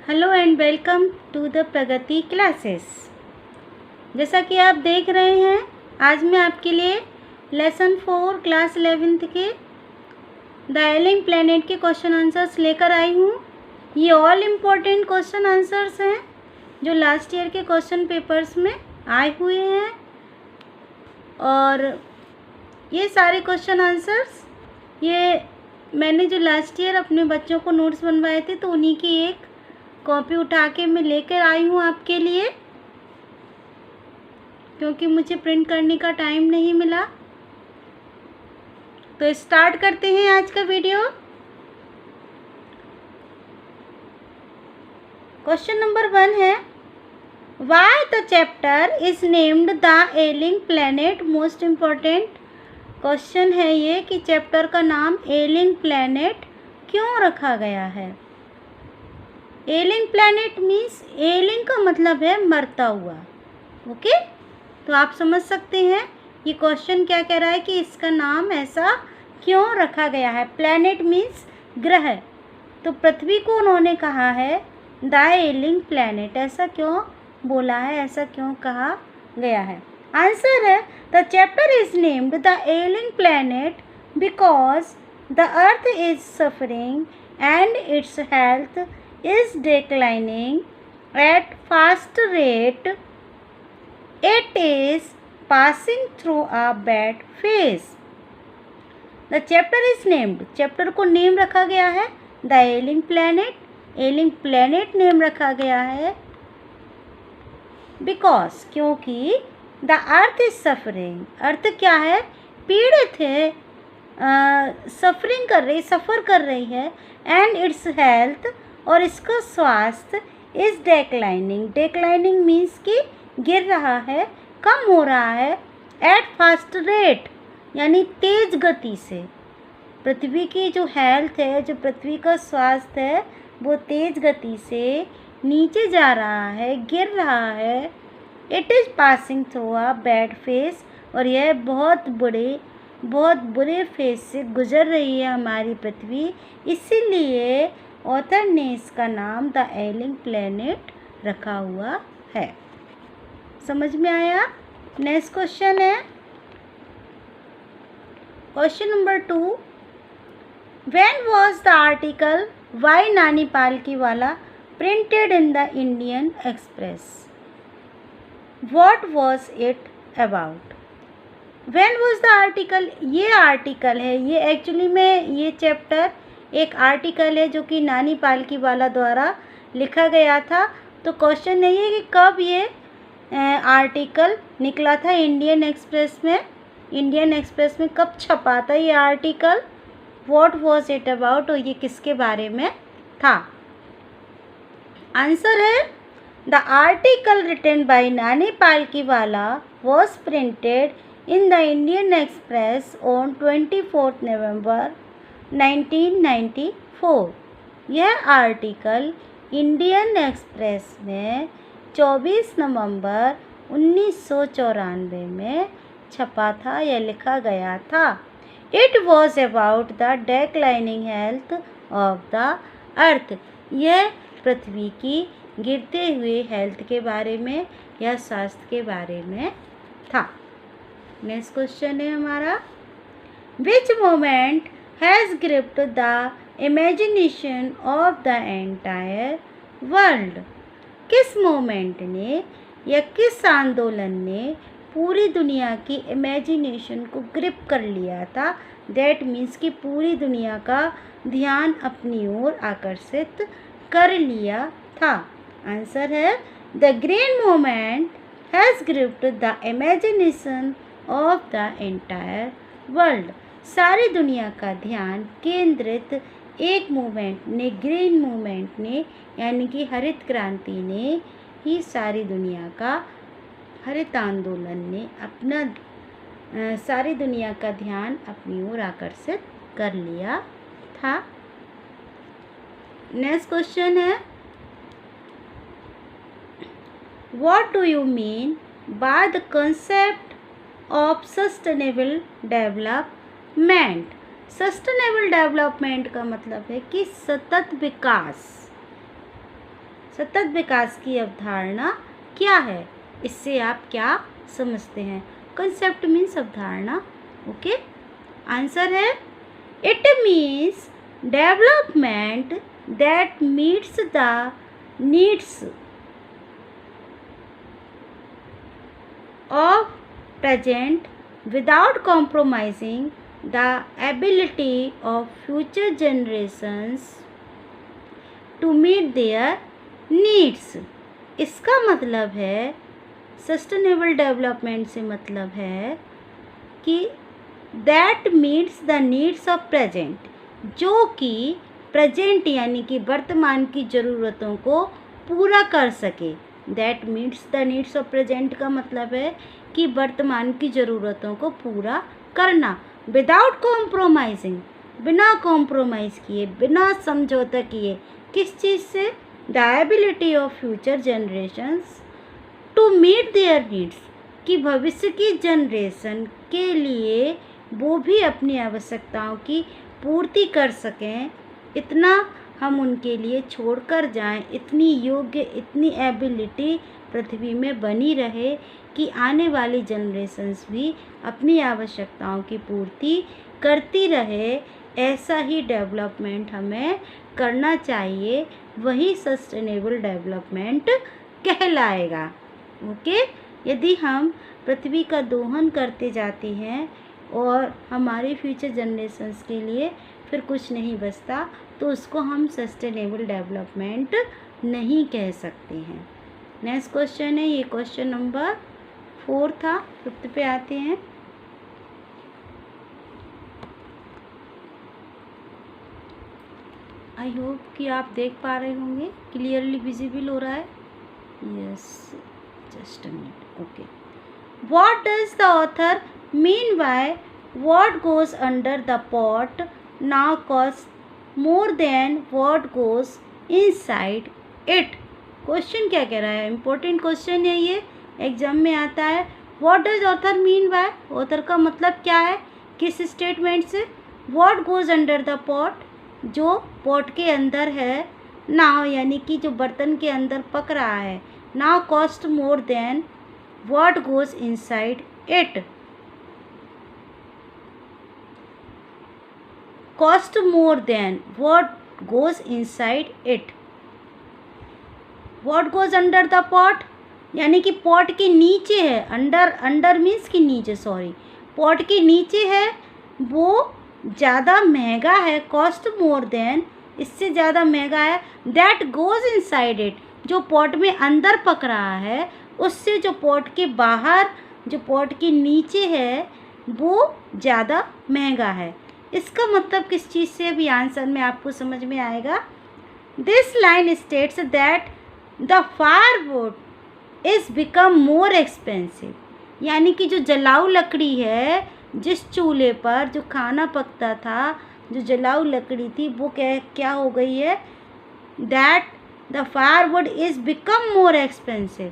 Hello and welcome to the Pragati classes. जैसा कि आप देख रहे हैं, आज मैं आपके लिए लेसन 4 क्लास 11th के द एलिंग प्लैनेट के क्वेश्चन आंसर्स लेकर आई हूँ। ये ऑल इम्पोर्टेंट क्वेश्चन आंसर्स हैं जो लास्ट ईयर के क्वेश्चन पेपर्स में आए हुए हैं, और ये सारे क्वेश्चन आंसर्स ये मैंने जो लास्ट ईयर अपने बच्चों को नोट्स बनवाए थे, तो उन्हीं की एक कॉपी उठा के मैं लेकर आई हूँ आपके लिए, क्योंकि मुझे प्रिंट करने का टाइम नहीं मिला। तो स्टार्ट करते हैं आज का वीडियो। क्वेश्चन नंबर 1 है, why the chapter is named the ailing planet most important. Question है ये कि चैप्टर का नाम एलिंग प्लैनेट क्यों रखा गया है। एलिंग प्लैनेट मीन्स एलिंग का मतलब है मरता हुआ। ओके, तो आप समझ सकते हैं ये क्वेश्चन क्या कह रहा है कि इसका नाम ऐसा क्यों रखा गया है। प्लैनेट मीन्स ग्रह, तो पृथ्वी को उन्होंने कहा है द एलिंग प्लैनेट। ऐसा क्यों बोला है, ऐसा क्यों कहा गया है। आंसर है, the chapter is named the ailing planet because the earth is suffering and it's health is declining at fast rate. It is passing through a bad phase. The chapter is named. Chapter को name रखा गया है the ailing planet. Ailing planet name रखा गया है because, क्योंकि the earth is suffering. Earth क्या है, पीड़ित है, सफरिंग कर रही, सफ़र कर रही है। एंड इट्स हेल्थ, और इसका स्वास्थ्य इज डेक्लाइनिंग। डेक्लाइनिंग मीन्स कि गिर रहा है, कम हो रहा है। एट फास्ट रेट यानी तेज गति से। पृथ्वी की जो हेल्थ है, जो पृथ्वी का स्वास्थ्य है, वो तेज गति से नीचे जा रहा है, गिर रहा है। It is passing through a bad phase, और यह बहुत बुरे फेज से गुजर रही है हमारी पृथ्वी। इसीलिए ऑथर ने इसका नाम द एलिंग प्लैनेट रखा हुआ है। समझ में आया। नेक्स्ट क्वेश्चन है question number 2, when was the article by Nani Palkhivala printed in the Indian Express. What was it about. When was the article, ये आर्टिकल है, ये एक्चुअली में ये चैप्टर एक आर्टिकल है जो कि नानी पालकीवाला द्वारा लिखा गया था। तो क्वेश्चन नहीं है कि कब ये आर्टिकल निकला था इंडियन एक्सप्रेस में। इंडियन एक्सप्रेस में कब छपा था ये article. What was it about, और ये किसके बारे में था। आंसर है, द आर्टिकल रिटन बाय नानी Palkhivala was printed in the Indian express on 24 नवंबर 1994। यह आर्टिकल इंडियन एक्सप्रेस में 24 नवंबर 1994 में छपा था या लिखा गया था। It was about the declining health of the earth. यह पृथ्वी की गिरते हुए हेल्थ के बारे में या स्वास्थ्य के बारे में था। नेक्स्ट क्वेश्चन है हमारा, which moment has gripped the imagination of the entire world। किस मोमेंट ने या किस आंदोलन ने पूरी दुनिया की इमेजिनेशन को ग्रिप कर लिया था। दैट मीन्स कि पूरी दुनिया का ध्यान अपनी ओर आकर्षित कर लिया था। आंसर है, the green moment has gripped the imagination of the entire world. सारी दुनिया का ध्यान केंद्रित एक मूवमेंट ने, ग्रीन मूवमेंट ने, यानी कि हरित क्रांति ने ही सारी दुनिया का, हरित आंदोलन ने अपना सारी दुनिया का ध्यान अपनी ओर आकर्षित कर लिया था। नेक्स्ट क्वेश्चन है, what do you mean by the concept of sustainable development. Sustainable development का मतलब है कि सतत विकास। सतत विकास की अवधारणा क्या है? इससे आप क्या समझते हैं? कंसेप्ट मीन्स अवधारणा। ओके, आंसर है it means development that meets the needs of present without compromising the ability of future generations to meet their needs। इसका मतलब है सस्टेनेबल डेवलपमेंट से मतलब है कि that meets the needs of present, जो कि प्रेजेंट यानी कि वर्तमान की ज़रूरतों को पूरा कर सके। That meets the needs of present का मतलब है कि वर्तमान की ज़रूरतों को पूरा करना विदाउट कॉम्प्रोमाइजिंग, बिना कॉम्प्रोमाइज़ किए, बिना समझौता किए। किस चीज़ से? The ability of future generations to meet their needs, कि भविष्य की जनरेशन के लिए वो भी अपनी आवश्यकताओं की पूर्ति कर सकें, इतना हम उनके लिए छोड़ कर जाएँ, इतनी योग्य, इतनी एबिलिटी पृथ्वी में बनी रहे कि आने वाली जनरेशन्स भी अपनी आवश्यकताओं की पूर्ति करती रहे। ऐसा ही डेवलपमेंट हमें करना चाहिए, वही सस्टेनेबल डेवलपमेंट कहलाएगा। ओके, यदि हम पृथ्वी का दोहन करते जाते हैं और हमारे फ्यूचर जनरेशन्स के लिए फिर कुछ नहीं बचता, तो उसको हम सस्टेनेबल डेवलपमेंट नहीं कह सकते हैं। नेक्स्ट क्वेश्चन है, ये क्वेश्चन नंबर 4 था। 5th पे आते हैं। आई होप कि आप देख पा रहे होंगे, क्लियरली विजिबल हो रहा है। Yes, just a minute. Okay, what does the author mean by what goes under the pot now cost more than what goes inside it? Question क्या कह रहा है? इम्पोर्टेंट क्वेश्चन है ये, एग्जाम में आता है। What does author mean by, author का मतलब क्या है किस स्टेटमेंट से? What goes under the pot, जो पॉट के अंदर है, नाउ यानी कि जो बर्तन के अंदर पक रहा है, now cost more than what goes inside it. Cost more than what goes inside it. What goes under the pot यानी कि पॉट के नीचे है, अंडर, अंडर मीन्स कि नीचे, सॉरी, पॉट के नीचे है, वो ज़्यादा महंगा है। कॉस्ट मोर देन, इससे ज़्यादा महंगा है। दैट गोज इनसाइड इट, जो पॉट में अंदर पक रहा है, उससे जो पॉट के बाहर, जो पॉट के नीचे है, वो ज़्यादा महंगा है। इसका मतलब किस चीज़ से? अभी आंसर में आपको समझ में आएगा। This line states that the firewood is become more expensive, यानी कि जो जलाऊ लकड़ी है, जिस चूल्हे पर जो खाना पकता था, जो जलाऊ लकड़ी थी, वो क्या हो गई है? That the firewood is become more expensive,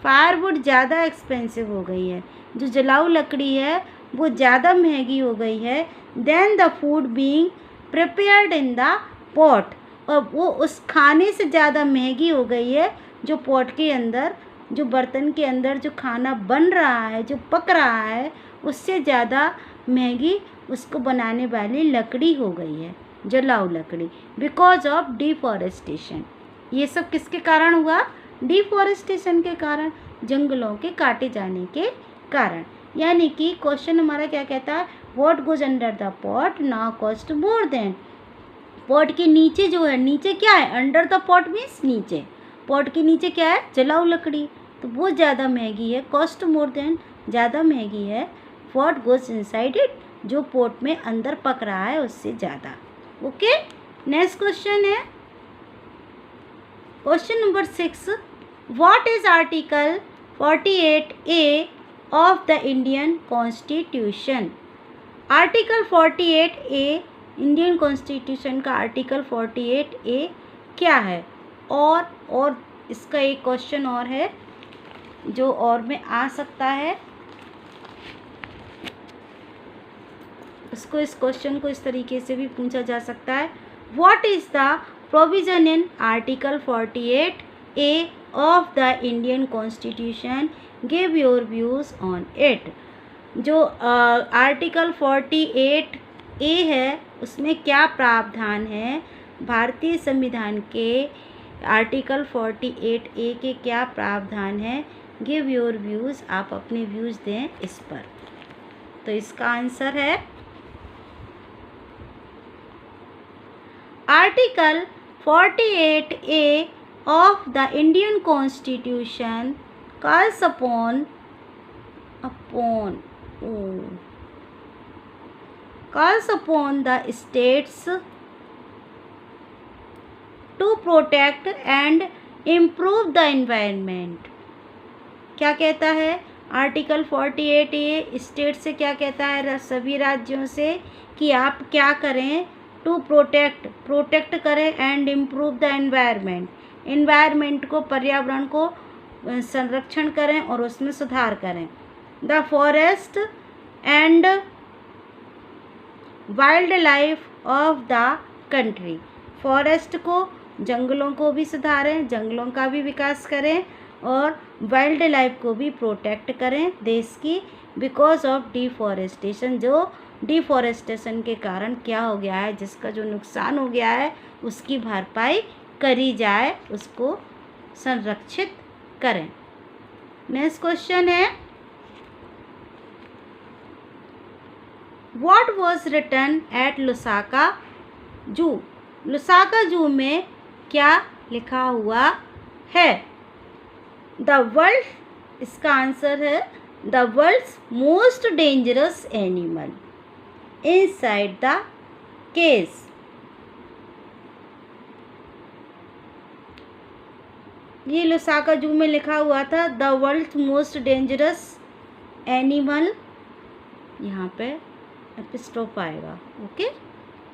firewood ज़्यादा एक्सपेंसिव हो गई है, जो जलाऊ लकड़ी है वो ज़्यादा महंगी हो गई है। Then the food being prepared in the pot, और वो उस खाने से ज़्यादा महंगी हो गई है जो पॉट के अंदर, जो बर्तन के अंदर जो खाना बन रहा है, जो पक रहा है, उससे ज़्यादा महंगी उसको बनाने वाली लकड़ी हो गई है, जलाऊ लकड़ी, बिकॉज ऑफ डिफॉरेस्टेशन। ये सब किसके कारण हुआ? डिफॉरेस्टेशन के कारण, जंगलों के काटे जाने के कारण। यानी कि क्वेश्चन हमारा क्या कहता है? What goes under the pot now cost more than, pot के नीचे जो है, नीचे क्या है? अंडर द पॉट मीन्स नीचे, पॉट के नीचे क्या है? जलाऊ लकड़ी, तो वो ज़्यादा महंगी है। कॉस्ट मोर देन, ज़्यादा महंगी है। व्हाट गोज इनसाइड इट, जो पॉट में अंदर पक रहा है उससे ज़्यादा। ओके, नेक्स्ट क्वेश्चन है question number 6। What is article 48A of the Indian constitution? Article 48A, Indian constitution का आर्टिकल 48A क्या है? और इसका एक क्वेश्चन और है जो और में आ सकता है, उसको, इस क्वेश्चन को इस तरीके से भी पूछा जा सकता है। What is the provision in article 48 A of the Indian Constitution. Give your views on it. जो आर्टिकल 48A है उसमें क्या प्रावधान है, भारतीय संविधान के आर्टिकल 48A के क्या प्रावधान है, गिव योर व्यूज़, आप अपने व्यूज़ दें इस पर। तो इसका आंसर है article 48A of the Indian Constitution calls upon the states to protect and improve the environment। क्या कहता है आर्टिकल 48A स्टेट से, क्या कहता है सभी राज्यों से कि आप क्या करें, टू प्रोटेक्ट करें एंड इम्प्रूव द एनवायरनमेंट को, पर्यावरण को संरक्षण करें और उसमें सुधार करें। The forest and wild life of the country, forest को, जंगलों को भी सुधारें, जंगलों का भी विकास करें और वाइल्ड लाइफ को भी प्रोटेक्ट करें देश की, बिकॉज ऑफ डिफॉरेस्टेशन, जो डिफॉरेस्टेशन के कारण क्या हो गया है, जिसका जो नुकसान हो गया है उसकी भरपाई करी जाए, उसको संरक्षित करें। नेक्स्ट क्वेश्चन है what was written at Lusaka zoo. Lusaka zoo में क्या लिखा हुआ है? द वर्ल्ड, इसका आंसर है the world's most dangerous animal inside the cage. ये लुसाका जू में लिखा हुआ था the world's most dangerous animal, यहाँ पे एपिस्ट्रोफ आएगा। ओके,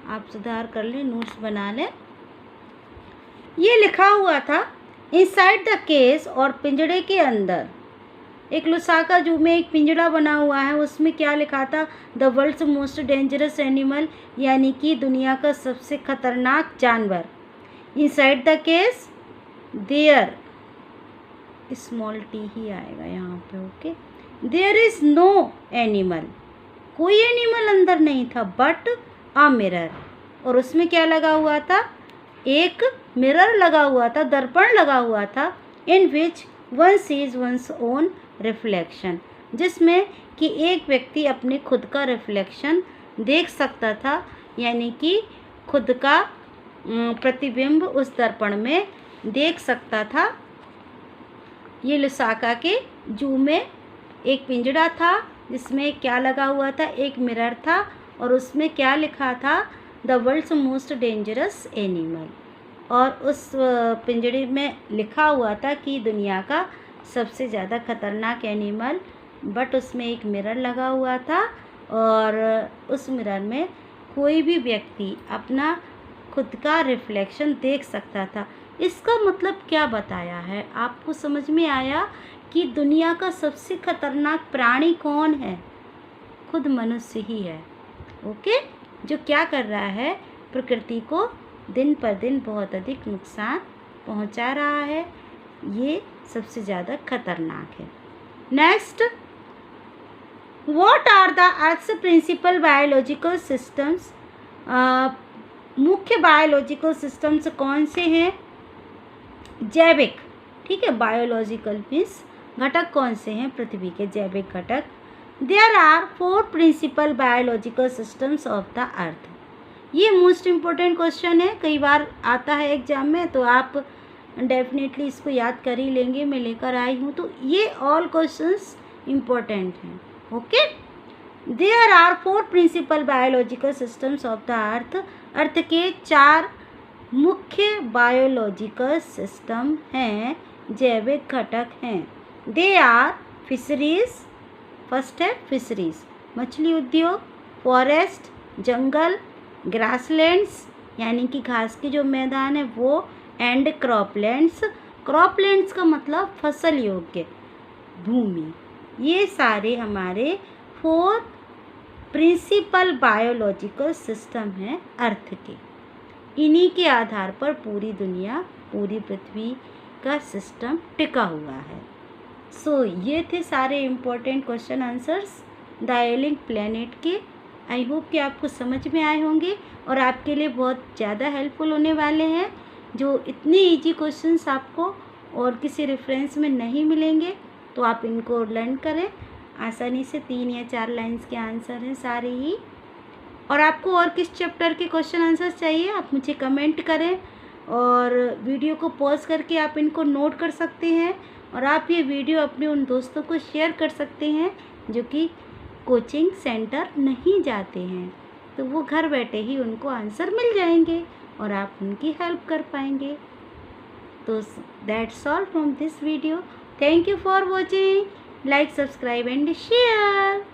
आप सुधार कर लें, नोट्स बना लें। ये लिखा हुआ था इनसाइड द केस, और पिंजड़े के अंदर, एक लुसाका जू में एक पिंजड़ा बना हुआ है, उसमें क्या लिखा था? The world's most dangerous animal, यानी कि दुनिया का सबसे खतरनाक जानवर। Inside the case there, small T ही आएगा यहाँ पे। Okay, there is no animal, कोई एनिमल अंदर नहीं था, बट अ मिरर, और उसमें क्या लगा हुआ था? एक मिरर लगा हुआ था, दर्पण लगा हुआ था, in which one sees one's own reflection, जिसमें कि एक व्यक्ति अपने खुद का रिफ्लेक्शन देख सकता था, यानी कि खुद का प्रतिबिंब उस दर्पण में देख सकता था। ये लुसाका के जू में एक पिंजड़ा था जिसमें क्या लगा हुआ था? एक मिरर था, और उसमें क्या लिखा था? The world's most dangerous animal, और उस पिंजड़े में लिखा हुआ था कि दुनिया का सबसे ज़्यादा खतरनाक एनिमल, बट उसमें एक मिरर लगा हुआ था, और उस मिरर में कोई भी व्यक्ति अपना खुद का रिफ्लेक्शन देख सकता था। इसका मतलब क्या बताया है? आपको समझ में आया कि दुनिया का सबसे खतरनाक प्राणी कौन है? खुद मनुष्य ही है। ओके, जो क्या कर रहा है? प्रकृति को दिन पर दिन बहुत अधिक नुकसान पहुंचा रहा है, ये सबसे ज़्यादा खतरनाक है। Next, what are the earth's principal biological systems? मुख्य बायोलॉजिकल सिस्टम्स कौन से हैं? जैविक, ठीक है, बायोलॉजिकल मीन्स घटक कौन से हैं पृथ्वी के? जैविक घटक। There are 4 principal biological systems of the earth. ये मोस्ट इम्पोर्टेंट क्वेश्चन है, कई बार आता है एग्जाम में, तो आप डेफिनेटली इसको याद कर ही लेंगे, मैं लेकर आई हूँ, तो ये ऑल क्वेश्चंस इम्पोर्टेंट हैं। Okay, there are 4 principal biological systems of the earth के 4 मुख्य बायोलॉजिकल सिस्टम हैं, जैविक घटक हैं। दे आर फिशरीज, फर्स्ट है फिशरीज, मछली उद्योग, फॉरेस्ट, जंगल, ग्रासलैंड्स यानी कि घास के जो मैदान है वो, एंड क्रॉपलैंड्स। क्रॉपलैंड्स का मतलब फसल योग्य भूमि। ये सारे हमारे 4 प्रिंसिपल बायोलॉजिकल सिस्टम हैं अर्थ के। इन्हीं के आधार पर पूरी दुनिया, पूरी पृथ्वी का सिस्टम टिका हुआ है। सो ये थे सारे important question answers the ailing planet के। आई होप कि आपको समझ में आए होंगे और आपके लिए बहुत ज़्यादा हेल्पफुल होने वाले हैं। जो इतने इजी क्वेश्चंस आपको और किसी रेफरेंस में नहीं मिलेंगे, तो आप इनको लर्न करें आसानी से। 3 या 4 लाइंस के आंसर हैं सारे ही। और आपको और किस चैप्टर के क्वेश्चन आंसर्स चाहिए, आप मुझे कमेंट करें और वीडियो को पॉज करके आप इनको नोट कर सकते हैं। और आप ये वीडियो अपने उन दोस्तों को शेयर कर सकते हैं जो कि कोचिंग सेंटर नहीं जाते हैं, तो वो घर बैठे ही उनको आंसर मिल जाएंगे और आप उनकी हेल्प कर पाएंगे। तो that's all from this video. Thank you for watching. Like, subscribe and share.